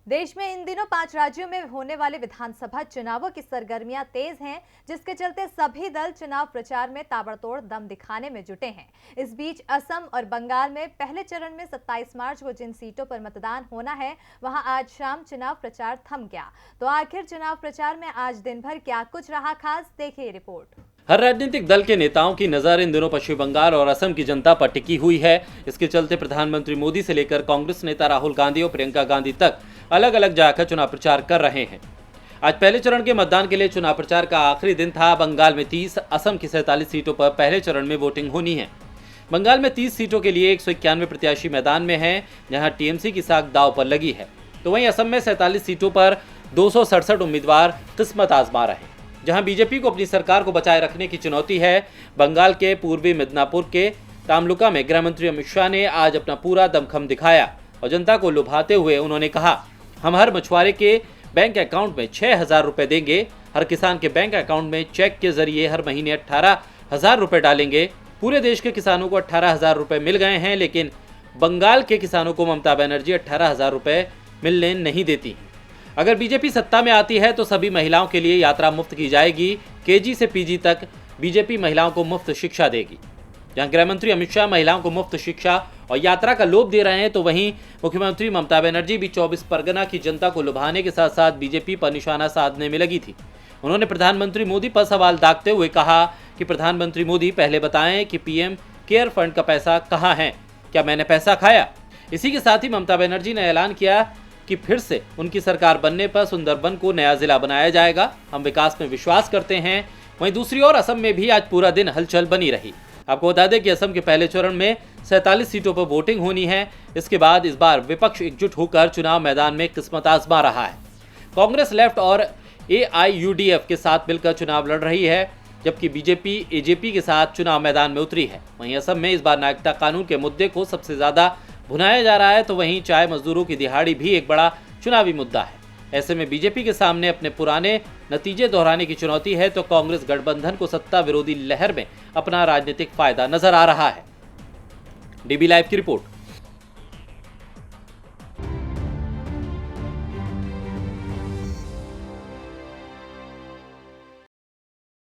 देश में इन दिनों 5 राज्यों में होने वाले विधानसभा चुनावों की सरगर्मियां तेज हैं, जिसके चलते सभी दल चुनाव प्रचार में ताबड़तोड़ दम दिखाने में जुटे हैं। इस बीच असम और बंगाल में पहले चरण में 27 मार्च को जिन सीटों पर मतदान होना है, वहां आज शाम चुनाव प्रचार थम गया। तो आखिर चुनाव प्रचार में आज दिन भर क्या कुछ रहा खास, देखिए रिपोर्ट। हर राजनीतिक दल के नेताओं की नजर इन दिनों पश्चिम बंगाल और असम की जनता पर टिकी हुई है। इसके चलते प्रधानमंत्री मोदी से लेकर कांग्रेस नेता राहुल गांधी और प्रियंका गांधी तक अलग अलग जाकर चुनाव प्रचार कर रहे हैं। आज पहले चरण के मतदान के लिए चुनाव प्रचार का आखिरी दिन था। बंगाल में 30, असम की 47 सीटों पर पहले चरण में वोटिंग होनी है। बंगाल में 30 सीटों के लिए 191 प्रत्याशी मैदान में हैं, जहां टीएमसी की साख दांव पर लगी है। तो वहीं असम में 47 सीटों पर 267 उम्मीदवार किस्मत आजमा रहे हैं, जहां बीजेपी को अपनी सरकार को बचाए रखने की चुनौती है। बंगाल के पूर्वी मिदनापुर के तामलुका में गृह मंत्री अमित शाह ने आज अपना पूरा दमखम दिखाया और जनता को लुभाते हुए उन्होंने कहा, हम हर मछुआरे के बैंक अकाउंट में 6,000 रुपए देंगे, हर किसान के बैंक अकाउंट में चेक के जरिए हर महीने 18,000 रुपए डालेंगे। पूरे देश के किसानों को 18,000 रुपए मिल गए हैं, लेकिन बंगाल के किसानों को ममता बनर्जी 18,000 रुपए मिलने नहीं देती। अगर बीजेपी सत्ता में आती है तो सभी महिलाओं के लिए यात्रा मुफ्त की जाएगी। केजी से पीजी तक बीजेपी महिलाओं को मुफ्त शिक्षा देगी। जहां गृह मंत्री अमित शाह महिलाओं को मुफ्त शिक्षा और यात्रा का लोभ दे रहे हैं, तो वहीं मुख्यमंत्री ममता बनर्जी भी 24 परगना की जनता को लुभाने के साथ साथ बीजेपी पर निशाना साधने में लगी थी। उन्होंने प्रधानमंत्री मोदी पर सवाल दागते हुए कहा कि प्रधानमंत्री मोदी पहले बताएं कि पीएम केयर फंड का पैसा कहाँ है, क्या मैंने पैसा खाया? इसी के साथ ही ममता बनर्जी ने ऐलान किया कि फिर से उनकी सरकार बनने पर सुंदरबन को नया जिला बनाया जाएगा। हम विकास में विश्वास करते हैं। वहीं दूसरी ओर असम में भी आज पूरा दिन हलचल बनी रही। आपको बता दें कि असम के पहले चरण में 47 सीटों पर वोटिंग होनी है। इसके बाद इस बार विपक्ष एकजुट होकर चुनाव मैदान में किस्मत आजमा रहा है। कांग्रेस लेफ्ट और AIUDF के साथ मिलकर चुनाव लड़ रही है, जबकि बीजेपी AJP के साथ चुनाव मैदान में उतरी है। वहीं असम में इस बार नागरिकता कानून के मुद्दे को सबसे ज्यादा भुनाया जा रहा है, तो वहीं चाय मजदूरों की दिहाड़ी भी एक बड़ा चुनावी मुद्दा है। ऐसे में बीजेपी के सामने अपने पुराने नतीजे दोहराने की चुनौती है, तो कांग्रेस गठबंधन को सत्ता विरोधी लहर में अपना राजनीतिक फायदा नजर आ रहा है। DB लाइव की रिपोर्ट।